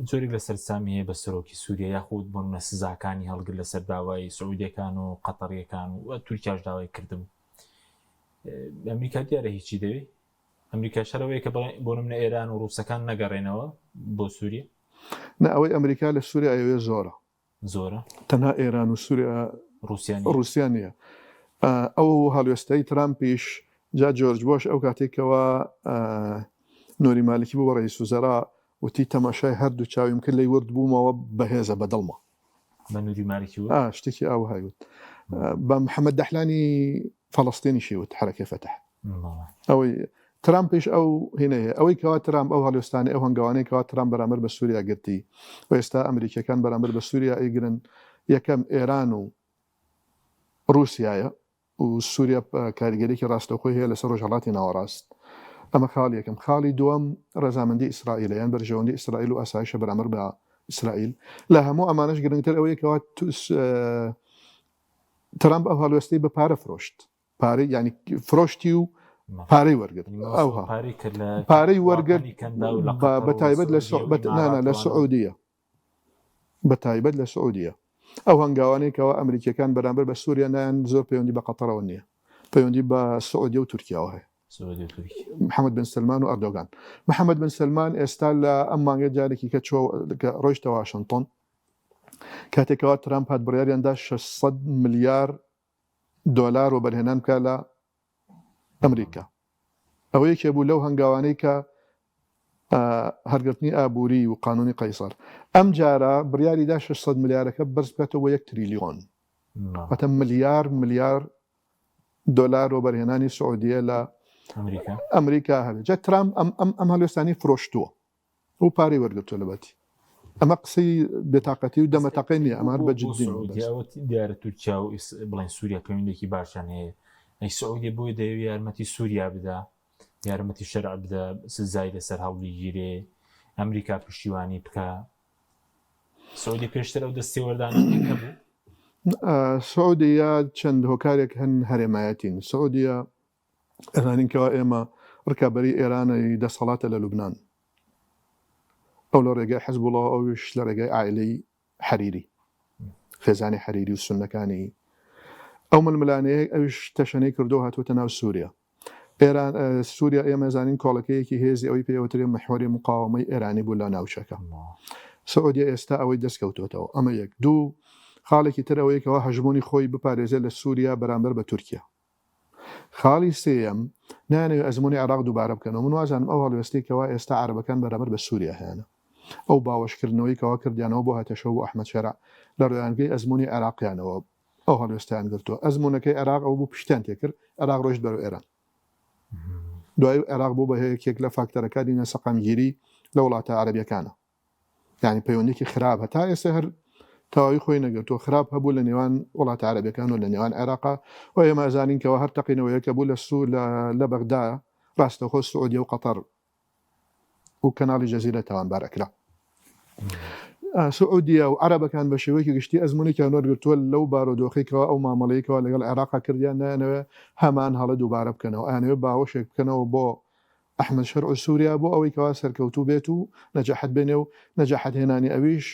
جۆرێک لە سەرسامی هەیە بە سەرۆکی سووریا یاخود بۆنە سزاکانی هەڵگر لەسەر داوای سعودیەکان و قەتەریەکان و تورکیاش داوای کردم ئەمریکا دیارە هیچی دەوێت ئەمریکا شەرەوەی کە بۆ نمونە ئێران و ڕووسەکان نەگەڕێنەوە بۆ سووریا نە ئەوەی ئەمریکا لە سووریا ئەوێ زۆرە تەنها ئێران و سووریا رووسیا نییە ئەو هەڵوێستەی ترامپیش جا جۆرج بۆش ئەو کاتێکەوە نۆری مالکی بوو بە ڕئیس وزەرا وتی تەماشای هەردوو چاویم کرد لەی ورد بوومەوە بەهێزە بەدڵمە بە نوری مالکی شتێکی ئەو هایوت بە محەممەد دەحلانی فەڵەستێنی شیوت حرەکەی فەتح ئەوەی ترامپیش ئەو هینەیە ئەوەی کەوا ترامپ ئەو هەڵوێستانی ئەو هەنگاوانەی کەوا ترامپ بەرامبەر بە سووریا گرتی و ئێستا ئەمریکەکان بەرامبەر بە سووریا ئەیگرن یەکەم ئێران و رووسایە و سووریا کاریگەرێکی ڕاستەوخۆی هەیە لەسەر ڕۆژهەڵاتی ناوەڕاست ئەمە خاڵی یەکەم خاڵی دووەم ڕێزامەندی ئیسرائیلە یان بەرژەوەندی ئیسرائیل و ئاسایشە بەرامبەر بە ئیسرائیل لە هەموو ئەمانەش گرنگتر ئەوەیە کەوا ترامپ ئەو هەڵوێستەی بە پارە فرۆشت پارەی ینی فرۆشتی و پارەی وەرگرت ئەوها پارەی وەرگرت بەتایبەت لە سعودیە بەتایبەت لە سعودیە ئەو هەنگاوانێکەوە ئەمریکیەکان بەرامبەر بە سووریا نایان زۆر پەیوەندی بە قەتەرەوە نییە پەیوەندی بە سعودیە و تورکیاوە هەیە محەممەد بن سلمان و ئەردۆگان محەممەد بن سلمان ئێستا لە ئەم مانگە جارێکی کە ڕۆیشتە واشنگتن کاتێکەوە ترامپ هات بڕیاریاندا 600 ملیار دۆلار و بەرهێنان بکە لە ئەمریکا ئەوە یەکێ بوو لەو هەنگاوانەی کە هەرگرتنی ئابووری و قانونی قەیسەر ئەم جارە بڕیاریدا 600 ملیارەکە بەرز بکاتەوە 1 تریلیۆن واتە ملیار دۆلار و بەرهێنانی سعودیە لە ئەمریکا هەبێت جا ترامپ ئەم هەڵوێستانی فرۆشتووە و پارەی وەرگرتووە لەبەتی ئەمە قسەی بێتاقەتی و دەمەتەقەی نییە ئەمان بەجددی دیارە تورکیا و بڵێن سووریا پەیوەندێکی باشیان هەیە ئەی سعودی بۆی دەیەوێت یارمەتی سووریا بدا یارمەتی شەرع بدە سزای لەسەر هەوڵی گیرێ ئەمریکا پشتیوانی بکە سعودی پێشتر ئەو دەستی وەردانەکە بوو سعودیە چەند هۆکارێک هەن هەرێمایەتین سعودیە ئەزانینکەوە ئێمە ڕکابەری ئێرانەی دەسەڵاتە لە لوبنان ئەو لە ڕێگای حەزبوڵەوە ئەوش لە ڕێگای ئایلەی حەریری خێزانی حەریری و سونەکانی ئەو ململانەیە ئەوش تەشەنەی کردو هاتوۆتە ناو سووریا ئێران سووریا ئێمە زانین کۆڵەکەیەکی هێزی ئەوی پێوترێ محوەری مقاومەی ئێرانی بوو لە ناوچەکە سعودیە ئێستا ئەوەی دەستکەوتوتەوە ئەمە یەک دوو خاڵێکی تر ئەوەیەکەوە هەژمۆنی خۆی بپارێزێت لە سووریا بەرامبەر بە تورکیا خاڵی سێەم نانەوێت ئەزمموی عراق دووبارە بکەنەوە من وازانم ئەو هەڵوێستێکەوە ئێستا عربەکان بەرامبەر بە سووریا هیانە ئەو باوەشکردنەوەی کەوا کردیانەوە بۆ هاتەشەوە بۆ ئەحمەد شەرع لە ڕێیانگەی ئەزمموی عراقیانەوە ئەو هەڵوێستیان گرتووە ئەزممونەکەی عراق ئەو بوو پشتیان تێکرد عراق ڕۆژ بەرەو ئێران دوای عێراق بوو بە هەیەکێک لە فاکتەرەکانی نەسەقامگیری لە وڵاتە عەرەبیەکانە یعنی پەیوەندێکی خراپ هەتا ئێستا هەر تەواوی خۆی نەگرتووە خراپ هەبوو لە نێوان وڵاتە عەرەبیەکان و لە نێوان عێراقا و ئێمە زانینکەوە هەر تەقینەوەیەکە بوو لە بەغدا ڕاستەوخۆ سعودیە و قەتەر و کەناڵی جەزیرە تاوانبار ئەکرا سعودیە و عەرەبەکان بە شێوەیەکی گشتی ئەزممونێکیان وەرگرتووە لەو بارودۆخێکەوە ئەو مامەڵەیەکەوە لەگەڵ عێراقا کردیان نایانەوە هەمان هەڵە دووبارە بکەنەوە ئەیانەوێت باوەشێک بکەنەوە بۆ ئەحمەد شەرع و سووریا بۆ ئەوەی کەوا سەرکەوتوو بێت و نەجاحەت بێنێ و نەجاحەت هێنانی ئەویش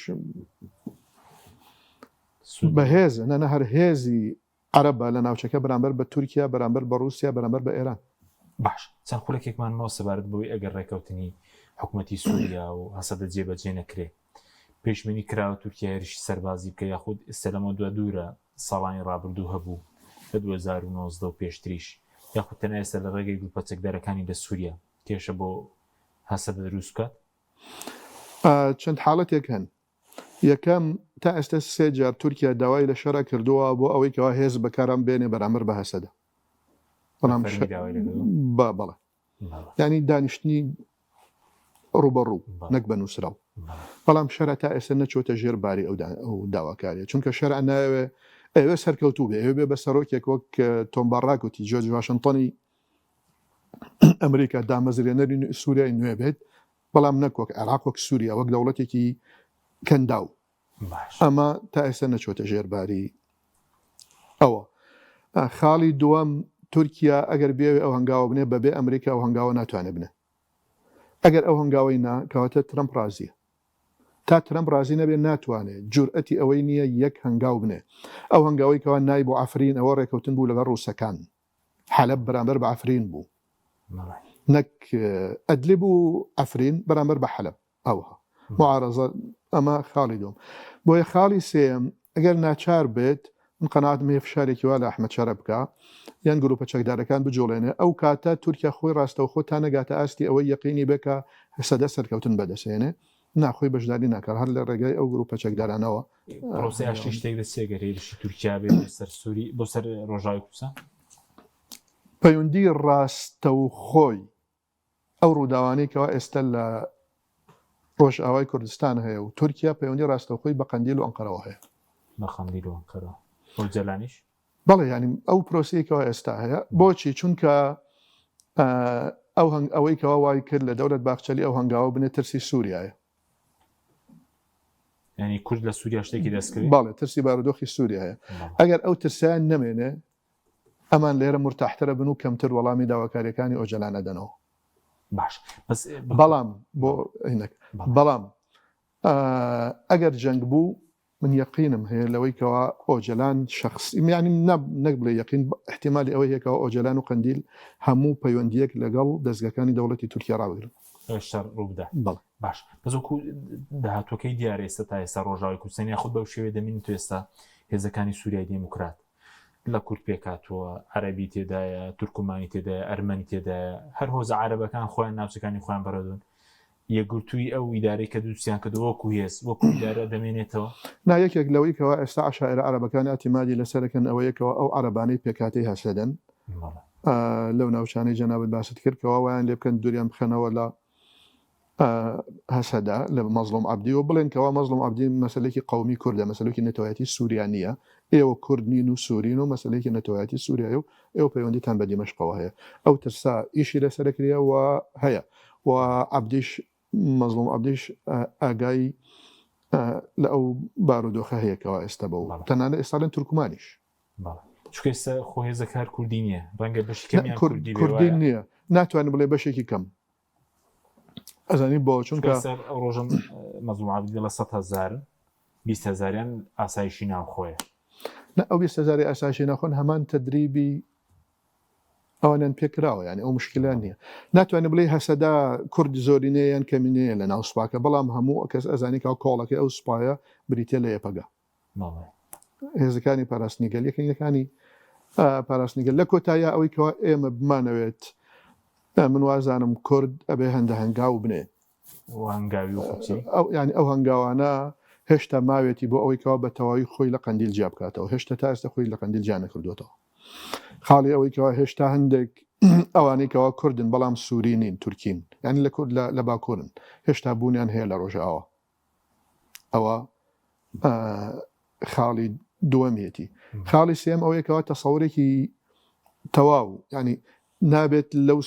بەهێزە نەنە هەر هێزی عەرەبە لە ناوچەکە بەرامبەر بە تورکیا بەرامبەر بە رووسیا بەرامبەر بە ئێران باش چەند خولێکێکمانەوە سەبارەت بۆی ئەگەر ڕێکەوتنی حکوومەتی سووریا و هەسەدە جێبەجێ نەکرێ پێشبینی کراوە تورکیا هێرشی سەربازی بکە یاخود ئێستەلەمە دوورە ساڵانی ڕابردوو هەبوو لە 2019 و پێشتریش یاخود تەنیا ئێستا لە ڕێگەی گروپە چەکدارەکانی لە سووریا کێشە بۆ هەسەدە دروست بکات چەند حاڵەتێک هەن یەکەم تا ئێستا سێ جار تورکیا داوای لە شەرع کردووە بۆ ئەوەی کەوا هێز بەکاران بێنێ بەرامبەر بە هەسەدە بەڵێ ینی دانیشتنی ڕوبەڕوو نەک بە نووسراو بەڵام شەرع تا ئێستا نەچۆتە ژێر باری ئەو داواکاریە چونکە شەرع ناوێ ئەوێ سەرکەوتوو بێ ئەوێ بێ بە سەرۆکێک وەک تۆمباڕاک وتی جۆرج واشنتنی ئەمریکا دامەزرێنەری سووریای نوێ بێت بەڵام نەکۆک عێراق وەک سووریا وەک دەوڵەتێکی کەنداو ئەمە تا ئێستا نەچۆتە ژێرباری ئەوە خاڵی دووەم تورکیا ئەگەر بێوێ ئەو هەنگاوە بنێ بەبێ ئەمریکا ئەو هەنگاوە ناتوانێت بنێ ئەگەر ئەو هەنگاوەی کەواتە ترەمپ ڕازیە تا ترەمپ ڕازی نەبێ ناتوانێت جورئەتی ئەوەی نییە یەک هەنگاو بنێ ئەو هەنگاوی کەوا نای بۆ ئەفرین ئەوە ڕێکەوتن بوو لەگەڵ ڕووسەکان حەلەب بەرامبەر بە ئەفرین بوو نەک ئەدلیب و ئەفرین بەرامبەر بە حەلەب ئەوها معارەزە ئەمە خاڵی دوم بۆیە خاڵی سێم ئەگەر ناچار بێت من قەناعەتم هەیە فشارێکی وا لە ئەحمەد شەرع بکە یان گروپە چەکدارەکان بجوڵێنێ ئەو کاتە تورکیا خۆی ڕاستەوخۆ تا نەگاتە ئاستی ئەوەی یەقینی بێکە سەدە سەرکەوتن بەدەسێنێ ناخۆی بەشداری ناکات هەر لە ڕێگای ئەو گروپە چەکدارانەوە ڕۆسیاشتی شتێک دەسێگەر هێرشی تورکیا بێت سەر سووری بۆ سەر ڕۆژاوی کوردستان پەیوەندی ڕاستەوخۆی ئەو ڕووداوانەی کەوا ئێستا لە ڕۆژئاوای کوردستان هەیە و تورکیا پەیوەندی ڕاستەوخۆی بە قەندیل و ئەنقەرەوە هەیە بە قەندیل و ئەنقەرە جەلانیش بەڵێ ینی ئەو پرۆسەیەکەوە ئێستا هەیە بۆچی چونکە ئەوەی کەوا وای کرد لە دەوڵەت باخچەلی ئەو هەنگاوە بنێت ترسی سووریایە ینی کورد لە سووریا شتێکی دەستکرد بەڵێ ترسی بارودۆخی سووریا هەیە ئەگەر ئەو ترسیان نەمێنێ ئەمان لێرە مرتاحترە بن و کەمتر وەڵامی داواکاریەکانی ئۆجەلان ئەدەنەوە. باش بەس بەڵام بۆ هینەک بەڵام ئەگەر جەنگ بوو من یەقینم هەیە لەوەی کەوا ئۆجەلان شخص ینی نەک بڵێ یەقین احتیمالی ئەوەی هەیەکەوە ئۆجەلان و قەندیل هەموو پەیوەندیەک لەگەڵ دەستگەکانی دەوڵەتی تورکیا ڕاوەگرن شەر ڕووبدا. بەڵێ باش بەزۆکو داهاتوەکەی دیارە ئێستا تا ئێستا ڕۆژاوی کوردستانی خود بەو شێوێ دەمین تو ئێستا هێزەکانی سووریای دموکرات لە کورد پێکاتوە عەرەبی تێدایە تورکمانی تێدایە ئەرمەنی تێدایە هەر هۆزە عەرەبەکان خۆیان ناوچەکانی خۆیان بەڕێدون یەکگرتووی ئەو ئیدارەی کە دووسیان کردو وەکو هێز وەکو ئیدارە دەمێنێتەوە نایەکێک لەوەی کەەوە ئێستا عشائرە عەرەبەکانی ئەتیمادی لەسەرەکەن ئەوەیەکەوە ئەو عەرەبانەی پێکاتی هەسەدەن لەو ناوچانەی جەنابەت باست کردکەوە وایان لێ بکەن دووریان بخەنەوە لە هەسەدا لە مەزلوم عەبدی و بڵێن کەوا مەزلوم عەبدی مەسەلەیەکی قەومی کوردە مەسەلەیەکی نەتەوەیەتی سووریا نییە ئێوە کورد نین و سوورین و مەسەلەیەکی نەتەوەیەتی سووریایە و ئێوە پەیوەندیتان بە دیمەشقەوە هەیە ئەو ترسا ئیشی لەسەرکرێ و هەیە و عەبدیش مەزلوم عەبدیش ئاگای لە ئەو بارودۆخە هەیەکەوە ئێستا بە و تەنانە ئێستاڵێن تورکمانیش چکە ئێستا خۆ هێزەکار کوردی نییە ڕەنگە بەشی کوردی نییە ناتوانێت بڵێ بەشێکی کەم ئەزانی بۆ چونکە ڕۆژم مەزلوم عەبدی لە 100,000 20,000یان ئاسایشی ناوخۆیە ئەو 20,000 ئاسایشی ناخۆن هەمان تەدریبی ئەوانیان پێکراوە یعنی ئەو مشکلان نییە ناتوانێت بڵێ هەسەدا کورد زۆرینەیەیان کەمینەیە لە ناو سوپاکە بەڵام هەموو کەس ئەزانی کە کۆڵەکەی ئەو سوپایە بریتە لە یەپەگا هێزەکانی پاراستنیگەل یەکەنیەکانی پاراستنیگەل لە کۆتایە ئەوەی کەوا ئێمە بمانەوێت من وازانم کورد ئەبێ هەندە هەنگاو بنێ ینی ئەو هەنگاوانە هێشتا ماوێتی بۆ ئەوەی کەوا بە تەواوی خۆی لە قەندیل جیا بکاتەوە هێشتا تا ئێستا خۆی لە قەندیل جا نەکردوێتەوە خاڵی ئەوەی کەوا هێشتا هەندێک ئەوانەی کەوا کوردن بەڵام سووری نین تورکین ینی لە کورد لە باکوورن هێشتا بوونیان هەیە لە ڕۆژاوە ئەوە خاڵی دووەمیەتی خاڵی سێم ئەوەیەکەوە تەسەورێکی تەواو ینی نابێت لەو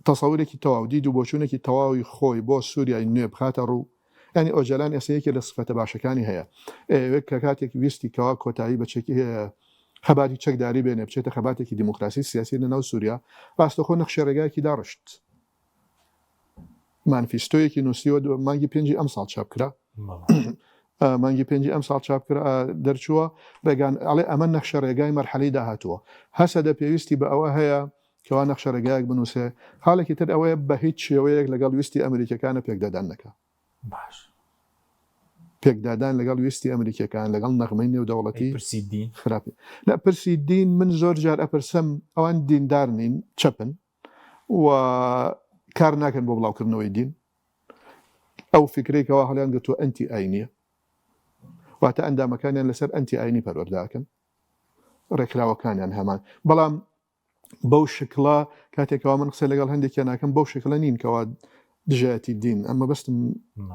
تەسەورێکی تەواو دید و بۆچوونێکی تەواوی خۆی بۆ سووریای نوێ بخاتە ڕوو ینی ئۆجەلان ئێسەیەکی لە سفەتە باشەکانی هەیە ئەوێت کە کاتێک ویستی کەوا کۆتایی بەچێکی هەیە خەباتی چەکداری بێنێ بچێتە خەباتێکی دیموکراسی سیاسی لە ناو سووریا ڕاستەخۆ نەخشە ڕێگایەکی داڕشت مانفیستۆیەکی نووسیوە مانگی 5 ئەم ساڵ چاپکرا مانگی 5 ئەم ساڵ چاپکرا دەرچووە ڕێگان ئەڵێ ئەمە نەخشە ڕێگای مەرحەلەی داهاتووە هەسەدە پێویستی بە ئەوە هەیە کەوا نەخشە ڕێگایەک بنووسێ حاڵێکی تر ئەوەیە بە هیچ شێوەیەک لەگەڵ ویستی ئەمریکەکانە پێکدادان نەکە باش پێکدادان لەگەڵ ویستی ئەمریکەکان لەگەڵ نەغمەی نێودەوڵەتی خراپی پرسی دین من زۆر جار ئەپرسەم ئەوان دیندار نین چەپن و کار ناکەن بۆ بڵاوکردنەوەی دین ئەو فکرێکەوە هەڵیان گرتووە ئەنتی ئاینیە واتە ئەندامەکانیان لەسەر ئەنتی ئاینی پەروەردەکەن ڕێکراوەکانیان هەمان بەڵام بەو شکڵە کاتێکەوە من قسە لەگەڵ هەندێکیان ناکەم بەو شکڵە نین کەوا دژایەتی دین ئەمە بەستم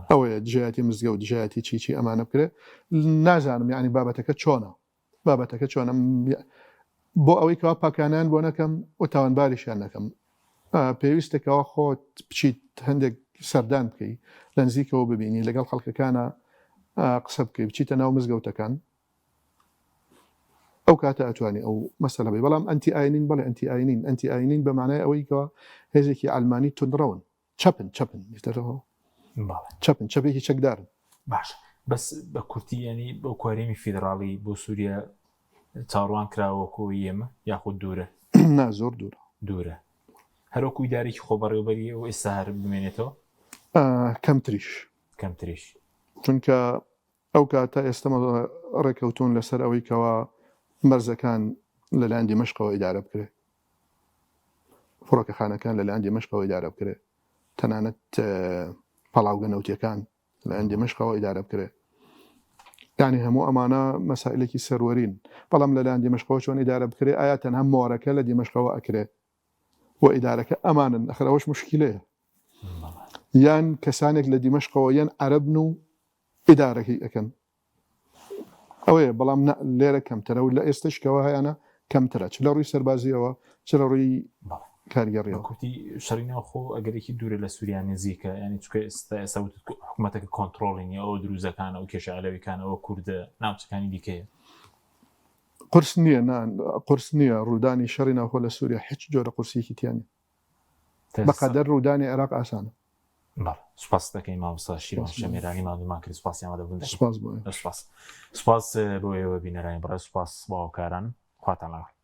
ئەوەیە دژایەتی مزگە و دژایەتی چی ئەمانە بکرێت نازانم یعنی بابەتەکە چۆنە بابەتەکە چۆنە بۆ ئەوەی کەوا پاکانیان بۆ نەکەم و تاوانباریشیان نەکەم پێویستێکەوە خۆت بچیت هەندێک سەردان بکەی لە نزیکەوە ببینی لەگەڵ خەڵکەکانە قسە بکەی بچیتە ناو مزگەوتەکان ئەو کاتە ئەتوانی ئەو مەسەلە بێ بەڵام ئەنتی ئاینین بەڵێ ئەنتی ئاینین بە معنای ئەوەی کەوا هێزێکی ئەلمانی تونڕەون چەپن چەپێکی چەکدارن باش بەس بە کورتی ینی بۆ کوارێمی فیدراڵی بۆ سووریا چاڕوان کراوەکۆ ئێمە یاخود دوورە نا زۆر دوورە هەروەکو ئیدارێکی خۆبەڕێوەبەری ئەو ئێستا هەر بمێنێتەوە کەمتریش چونکە ئەو کاتە ئێستەمە ڕێکەوتون لەسەر ئەوەی کەوا مەرزەکان لەلایەن دیمەشقەوە ئیدارە بکرێت فڕۆکەخانەکان لەلایەن دیمەشقەوە ئیدارە بکرێت تەنانەت پەڵاوگەنەوتیەکان لەلایەن دیمەشقەوە ئیدارە بکرێت یعنی هەموو ئەمانە مەسائلێکی سەروەرین بەڵام لەلایەن دیمەشقەوە چۆن ئیدارە بکرێت ئایا تەنها مۆرەکە لە دیمەشقەوە ئەکرێت و ئیدارەکە ئەمانن ئەخرەوەش مشکلەیە یان کەسانێک لە دیمەشقەوە یان عەرەبن و ئیدارەکەی ئەەکەن ئەوەیە بەڵام لێرە کەمترە و لە ئێستشکەوە هەیەە کەمترە چ لە ڕووی سەربازیەوە چ لە ڕووی کارگەڕیەوە کوتی شەڕینەوە خۆ ئەگەرێکی دوورە لە سووریان نزیکە ینی چکە ئێستا حکوومەتەکە کۆنتترۆڵینی ئەو دروزەکانە و کێشە ئالەویەکانەوە کووردە ناوچەکانی دیکەیە قرس نییە نان قرس نییە ڕوودانی شەڕی ناوخۆ لە سووریا هیچ جۆرە قورسێکی تیانی بەقەدەر ڕوودانی عێراق ئاسانە. سوپاس دەکەین مامۆستا شیرۆن شەمێرانی مادومان کرد سوپاسیان دەبوون. سوپاس بۆ سوپاس بۆ ئێوە بینەرانی بەڕێز سوپاس بۆ هاوکاران خواتان لەگەڵ.